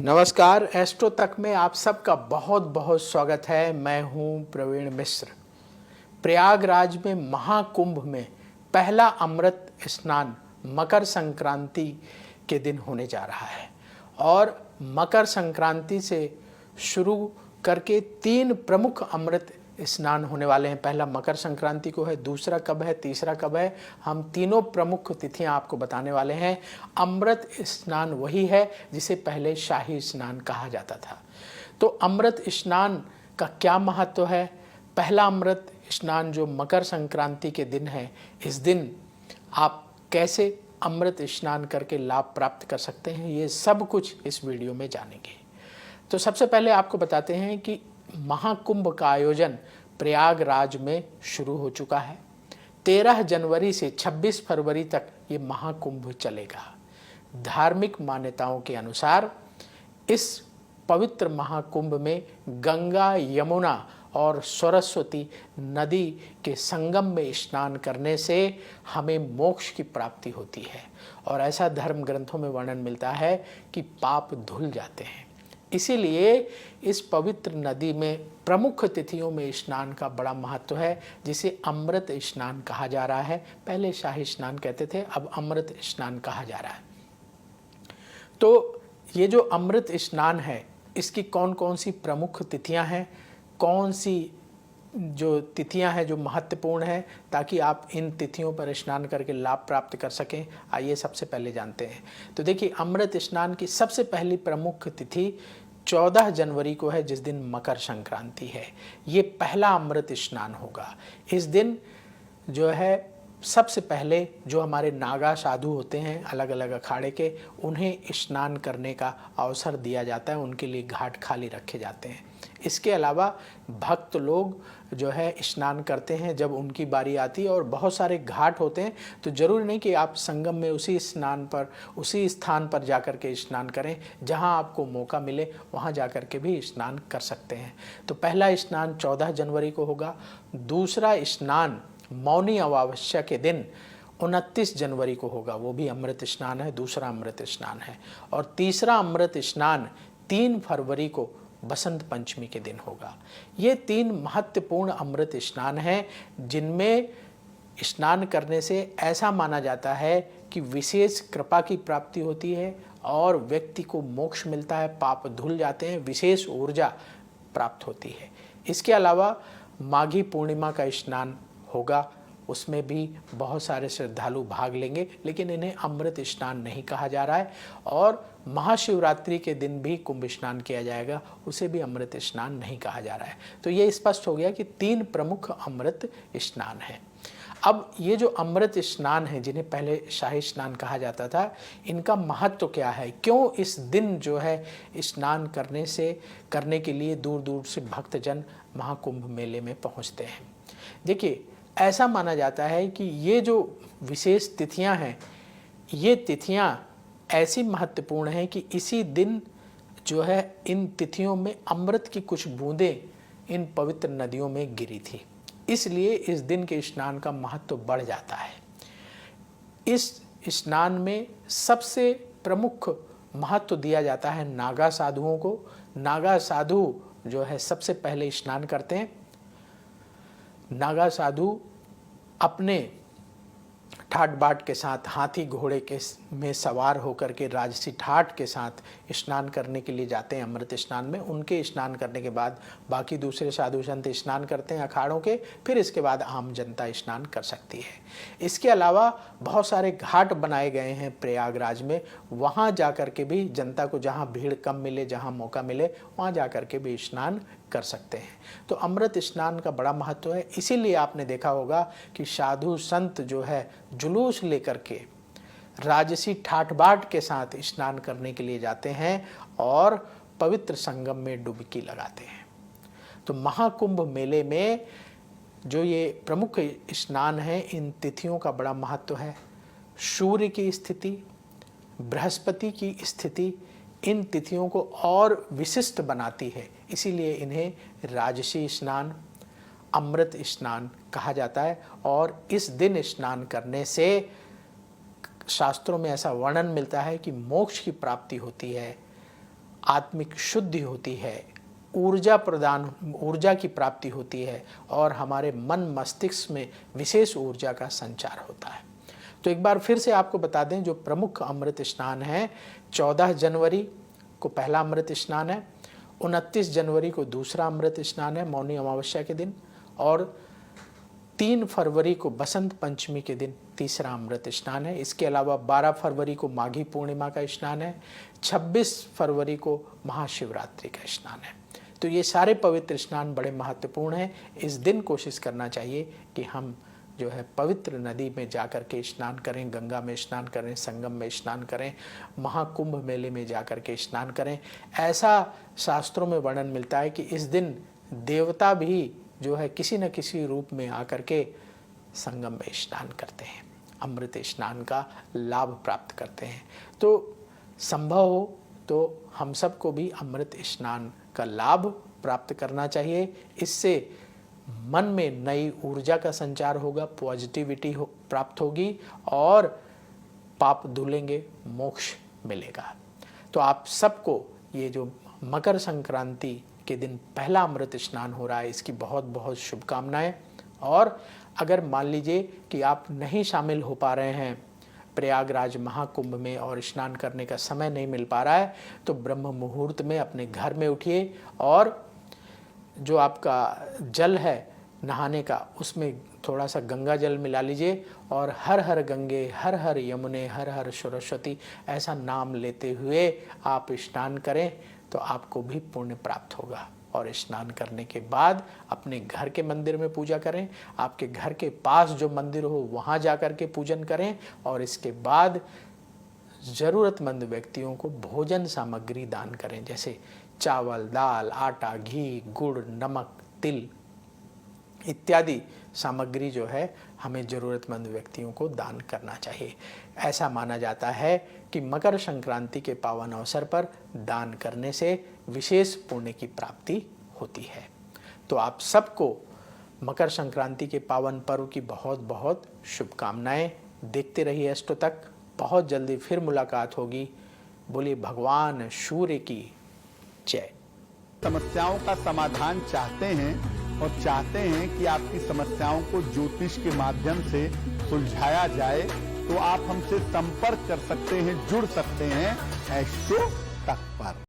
नमस्कार। एस्ट्रो तक में आप सबका बहुत बहुत स्वागत है। मैं हूं प्रवीण मिश्र। प्रयागराज में महाकुंभ में पहला अमृत स्नान मकर संक्रांति के दिन होने जा रहा है और मकर संक्रांति से शुरू करके 3 प्रमुख अमृत स्नान होने वाले हैं। पहला मकर संक्रांति को है, दूसरा कब है, तीसरा कब है। हम तीनों प्रमुख तिथियां आपको बताने वाले हैं। अमृत स्नान वही है जिसे पहले शाही स्नान कहा जाता था। तो अमृत स्नान का क्या महत्व है? पहला अमृत स्नान जो मकर संक्रांति के दिन है, इस दिन आप कैसे अमृत स्नान करके लाभ प्राप्त कर सकते हैं, ये सब कुछ इस वीडियो में जानेंगे। तो सबसे पहले आपको बताते हैं कि महाकुंभ का आयोजन प्रयागराज में शुरू हो चुका है। 13 जनवरी से 26 फरवरी तक ये महाकुंभ चलेगा। धार्मिक मान्यताओं के अनुसार इस पवित्र महाकुंभ में गंगा, यमुना और सरस्वती नदी के संगम में स्नान करने से हमें मोक्ष की प्राप्ति होती है और ऐसा धर्म ग्रंथों में वर्णन मिलता है कि पाप धुल जाते हैं। इसीलिए इस पवित्र नदी में प्रमुख तिथियों में स्नान का बड़ा महत्व है, जिसे अमृत स्नान कहा जा रहा है। पहले शाही स्नान कहते थे, अब अमृत स्नान कहा जा रहा है। तो ये जो अमृत स्नान है, इसकी कौन कौन सी प्रमुख तिथियां हैं, कौन सी जो तिथियां हैं जो महत्वपूर्ण हैं, ताकि आप इन तिथियों पर स्नान करके लाभ प्राप्त कर सकें, आइए सबसे पहले जानते हैं। तो देखिए, अमृत स्नान की सबसे पहली प्रमुख तिथि 14 जनवरी को है, जिस दिन मकर संक्रांति है। ये पहला अमृत स्नान होगा। इस दिन जो है सबसे पहले जो हमारे नागा साधु होते हैं अलग अलग अखाड़े के, उन्हें स्नान करने का अवसर दिया जाता है। उनके लिए घाट खाली रखे जाते हैं। इसके अलावा भक्त लोग जो है स्नान करते हैं जब उनकी बारी आती है, और बहुत सारे घाट होते हैं। तो ज़रूरी नहीं कि आप संगम में उसी स्थान पर जाकर के स्नान करें। जहां आपको मौका मिले वहां जाकर के भी स्नान कर सकते हैं। तो पहला स्नान 14 जनवरी को होगा। दूसरा स्नान मौनी अमावस्या के दिन 29 जनवरी को होगा, वो भी अमृत स्नान है, दूसरा अमृत स्नान है। और तीसरा अमृत स्नान 3 फरवरी को बसंत पंचमी के दिन होगा। ये 3 महत्वपूर्ण अमृत स्नान हैं, जिनमें स्नान करने से ऐसा माना जाता है कि विशेष कृपा की प्राप्ति होती है और व्यक्ति को मोक्ष मिलता है, पाप धुल जाते हैं, विशेष ऊर्जा प्राप्त होती है। इसके अलावा माघी पूर्णिमा का स्नान होगा, उसमें भी बहुत सारे श्रद्धालु भाग लेंगे, लेकिन इन्हें अमृत स्नान नहीं कहा जा रहा है। और महाशिवरात्रि के दिन भी कुंभ स्नान किया जाएगा, उसे भी अमृत स्नान नहीं कहा जा रहा है। तो ये स्पष्ट हो गया कि 3 प्रमुख अमृत स्नान हैं। अब ये जो अमृत स्नान है, जिन्हें पहले शाही स्नान कहा जाता था, इनका महत्व क्या है? क्यों इस दिन जो है स्नान करने के लिए दूर दूर से भक्तजन महाकुंभ मेले में पहुँचते हैं? देखिए, ऐसा माना जाता है कि ये जो विशेष तिथियां हैं, ये तिथियां ऐसी महत्वपूर्ण हैं कि इसी दिन जो है इन तिथियों में अमृत की कुछ बूंदें इन पवित्र नदियों में गिरी थी। इसलिए इस दिन के स्नान का महत्व बढ़ जाता है। इस स्नान में सबसे प्रमुख महत्व दिया जाता है नागा साधुओं को। नागा साधु जो है सबसे पहले स्नान करते हैं। नागा साधु अपने ठाट बाट के साथ, हाथी घोड़े के में सवार होकर के राजसी ठाट के साथ स्नान करने के लिए जाते हैं अमृत स्नान में। उनके स्नान करने के बाद बाकी दूसरे साधु संत स्नान करते हैं अखाड़ों के, फिर इसके बाद आम जनता स्नान कर सकती है। इसके अलावा बहुत सारे घाट बनाए गए हैं प्रयागराज में, वहाँ जा कर के भी जनता को जहाँ भीड़ कम मिले, जहाँ मौका मिले, वहाँ जा कर के भी स्नान कर सकते हैं। तो अमृत स्नान का बड़ा महत्व है। इसीलिए आपने देखा होगा कि साधु संत जो है जुलूस लेकर के राजसी ठाट बाट के साथ स्नान करने के लिए जाते हैं और पवित्र संगम में डुबकी लगाते हैं। तो महाकुंभ मेले में जो ये प्रमुख स्नान है, इन तिथियों का बड़ा महत्व है। सूर्य की स्थिति, बृहस्पति की स्थिति इन तिथियों को और विशिष्ट बनाती है। इसीलिए इन्हें राजसी स्नान, अमृत स्नान कहा जाता है। और इस दिन स्नान करने से शास्त्रों में ऐसा वर्णन मिलता है कि मोक्ष की प्राप्ति होती है आत्मिक शुद्धि होती है, ऊर्जा की प्राप्ति होती है और हमारे मन मस्तिष्क में विशेष ऊर्जा का संचार होता है। तो एक बार फिर से आपको बता दें, जो प्रमुख अमृत स्नान है, 14 जनवरी को पहला अमृत स्नान है, 29 जनवरी को दूसरा अमृत स्नान है मौनी अमावस्या के दिन, और 3 फरवरी को बसंत पंचमी के दिन तीसरा अमृत स्नान है। इसके अलावा 12 फरवरी को माघी पूर्णिमा का स्नान है, 26 फरवरी को महाशिवरात्रि का स्नान है। तो ये सारे पवित्र स्नान बड़े महत्वपूर्ण हैं। इस दिन कोशिश करना चाहिए कि हम जो है पवित्र नदी में जाकर के स्नान करें, गंगा में स्नान करें, संगम में स्नान करें, महाकुंभ मेले में जाकर के स्नान करें। ऐसा शास्त्रों में वर्णन मिलता है कि इस दिन देवता भी जो है किसी न किसी रूप में आकर के संगम में स्नान करते हैं, अमृत स्नान का लाभ प्राप्त करते हैं। तो संभव हो तो हम सबको भी अमृत स्नान का लाभ प्राप्त करना चाहिए। इससे मन में नई ऊर्जा का संचार होगा, पॉजिटिविटी प्राप्त होगी और पाप धुलेंगे, मोक्ष मिलेगा। तो आप सबको ये जो मकर संक्रांति के दिन पहला अमृत स्नान हो रहा है, इसकी बहुत बहुत शुभकामनाएं। और अगर मान लीजिए कि आप नहीं शामिल हो पा रहे हैं प्रयागराज महाकुंभ में और स्नान करने का समय नहीं मिल पा रहा है, तो ब्रह्म मुहूर्त में अपने घर में उठिए और जो आपका जल है नहाने का, उसमें थोड़ा सा गंगा जल मिला लीजिए और हर हर गंगे, हर हर यमुने, हर हर सरस्वती ऐसा नाम लेते हुए आप स्नान करें तो आपको भी पुण्य प्राप्त होगा। और स्नान करने के बाद अपने घर के मंदिर में पूजा करें, आपके घर के पास जो मंदिर हो वहाँ जा कर के पूजन करें, और इसके बाद ज़रूरतमंद व्यक्तियों को भोजन सामग्री दान करें, जैसे चावल, दाल, आटा, घी, गुड़, नमक, तिल इत्यादि सामग्री जो है हमें ज़रूरतमंद व्यक्तियों को दान करना चाहिए। ऐसा माना जाता है कि मकर संक्रांति के पावन अवसर पर दान करने से विशेष पुण्य की प्राप्ति होती है। तो आप सबको मकर संक्रांति के पावन पर्व की बहुत बहुत शुभकामनाएं। देखते रहिए अष्टों तक। बहुत जल्दी फिर मुलाकात होगी। बोलिए भगवान सूर्य की जय। समस्याओं का समाधान चाहते हैं और चाहते हैं कि आपकी समस्याओं को ज्योतिष के माध्यम से सुलझाया जाए, तो आप हमसे संपर्क कर सकते हैं, जुड़ सकते हैं एस्ट्रो तक पर।